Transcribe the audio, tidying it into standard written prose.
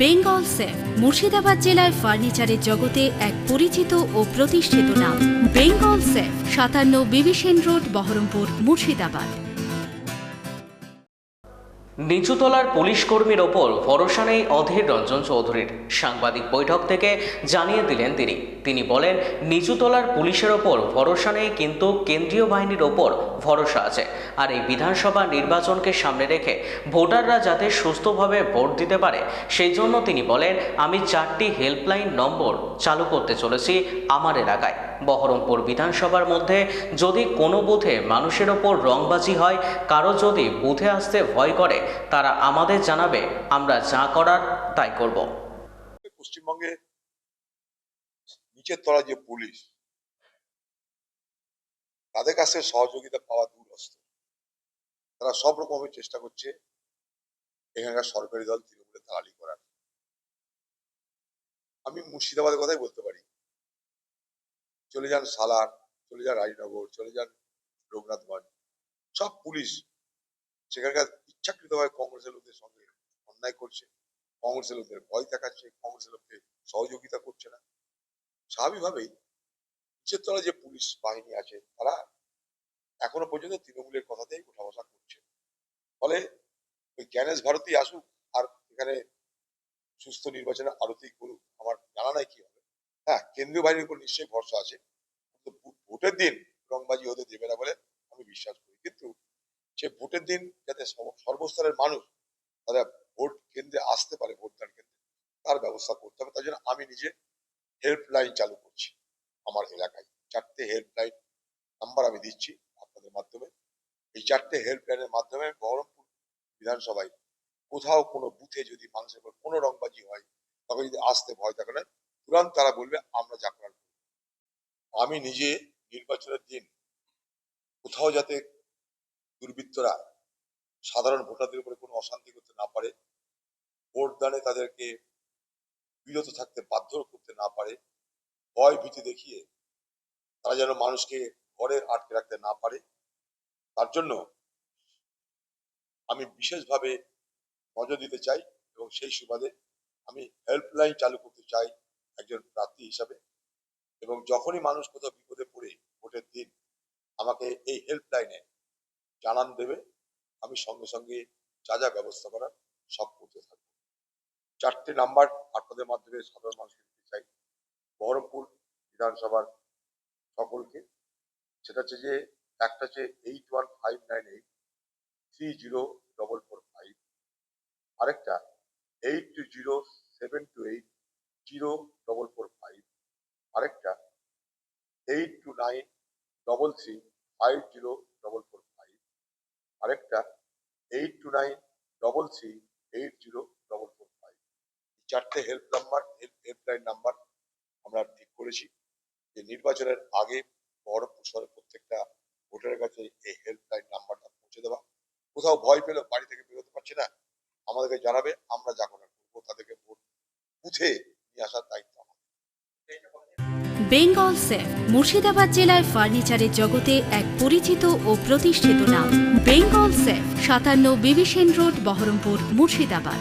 Bengal safe Murshidabad জেলায় ফার্নিচারের জগতে এক পরিচিত ও প্রতিষ্ঠিত নাম। বেঙ্গল সেফ ৫৭ বিবি সেন রোড, বহরমপুর, মুর্শিদাবাদ। নিচুতলার পুলিশ কর্মীর ওপর ভরসা নেই অধীর রঞ্জন চৌধুরীর। সাংবাদিক বৈঠক থেকে জানিয়ে দিলেন তিনি বলেন, নিচুতলার পুলিশের ওপর ভরসা নেই, কিন্তু কেন্দ্রীয় বাহিনীর ওপর ভরসা আছে। আর এই বিধানসভা নির্বাচনকে সামনে রেখে ভোটাররা যাতে সুস্থভাবে ভোট দিতে পারে, সেই জন্য তিনি বলেন, আমি 4টি হেল্পলাইন নম্বর চালু করতে চলেছি আমার এলাকায়। বহরমপুর বিধানসভার মধ্যে যদি কোনো বুথে মানুষের ওপর রংবাজি হয়, কারো যদি বুথে আসতে ভয় করে, তারা আমাদের জানাবে, আমরা যা করার তাই করব। পশ্চিমবঙ্গে নিচের তলা যে পুলিশ, তাদের কাছে সহযোগিতা পাওয়া দুরস্ত। তারা সব রকমের চেষ্টা করছে এখানকার সরকারি দল তৃণমূলের দালালি করার। আমি মুর্শিদাবাদের কথাই বলতে পারি। চলে যান সালার, চলে যান রাজনগর, চলে যান রঘুনাথগঞ্জ, সব পুলিশ সেখানকার ইচ্ছাকৃতভাবে কংগ্রেসের লোকদের সঙ্গে অন্যায় করছে, কংগ্রেসের লোকদের ভয় দেখাচ্ছে, কংগ্রেসের লোককে সহযোগিতা করছে না। স্বাভাবিকভাবেই নিচের তলায় যে পুলিশ বাহিনী আছে, তারা এখনো পর্যন্ত তৃণমূলের কথাতেই উঠা বসা করছে। ফলে ওই জ্ঞানেশ ভারতী আসুক আর এখানে সুস্থ নির্বাচনের আরতি করুক, আমার জানা নাই কি হবে। হ্যাঁ, কেন্দ্রীয় বাহিনীর উপর নিশ্চয়ই ভরসা আছে, কিন্তু ভোটের দিন রংবাজি হতে দেবে না বলে আমি বিশ্বাস করি। কিন্তু সে ভোটের দিন যাতে সর্বস্তরের মানুষ তারা ভোট কেন্দ্রে আসতে পারে, ভোটদান কেন্দ্রে, তার ব্যবস্থা করতে হবে। তার জন্য আমি নিজে হেল্পলাইন চালু করছি আমার এলাকায়। 4টে হেল্পলাইন নাম্বার আমি দিচ্ছি আপনাদের মাধ্যমে। এই 4টে হেল্পলাইনের মাধ্যমে বহরমপুর বিধানসভায় কোথাও কোনো বুথে যদি মানুষের উপর কোনো রংবাজি হয়, তখন যদি আসতে ভয় থাকে না, তুরন্ত তারা বলবে আমরা যা করার। আমি নিজে নির্বাচনের দিন কোথাও যাতে দুর্বৃত্তরা সাধারণ ভোটারদের উপরে কোনো অশান্তি করতে না পারে, ভোটদানে তাদেরকে বিরত থাকতে বাধ্য করতে না পারে, ভয় ভীতি দেখিয়ে তারা যেন মানুষকে ঘরে আটকে রাখতে না পারে, তার জন্য আমি বিশেষভাবে নজর দিতে চাই। এবং সেই সুবাদে আমি হেল্পলাইন চালু করতে চাই একজন প্রার্থী হিসাবে। এবং যখনই মানুষ কোথাও বিপদে পড়ে ভোটের দিন আমাকে এই হেল্পলাইনে জানান দেবে, আমি সঙ্গে সঙ্গে যা যা ব্যবস্থা করার সব করতে থাকবো। 4টে নাম্বার আপনাদের মাধ্যমে সাধারণ মানুষকে দিতে চাই বহরমপুর বিধানসভার সকলকে। সেটা হচ্ছে যে, একটা হচ্ছে 8159830445, আরেকটা 8207280445, আরেকটা 8293350445, আরেকটা 8293380445। 4টে হেল্পলাইন নাম্বার আমরা ঠিক করেছি যে নির্বাচনের আগে বহরমপুর শহরের প্রত্যেকটা ভোটারের কাছে এই হেল্পলাইন নাম্বারটা পৌঁছে দেওয়া। কোথাও ভয় পেলে, বাড়ি থেকে বেরোতে পারছে না, আমাদেরকে জানাবে, আমরা যা করার করবো, তাদেরকে ভোট বুথে নিয়ে আসার দায়িত্ব আমাদের। বেঙ্গল সেফ মুর্শিদাবাদ জেলায় ফার্নিচারের জগতে এক পরিচিত ও প্রতিষ্ঠিত নাম। বেঙ্গল সেফ ৫৭ বিবি সেন রোড, বহরমপুর, মুর্শিদাবাদ।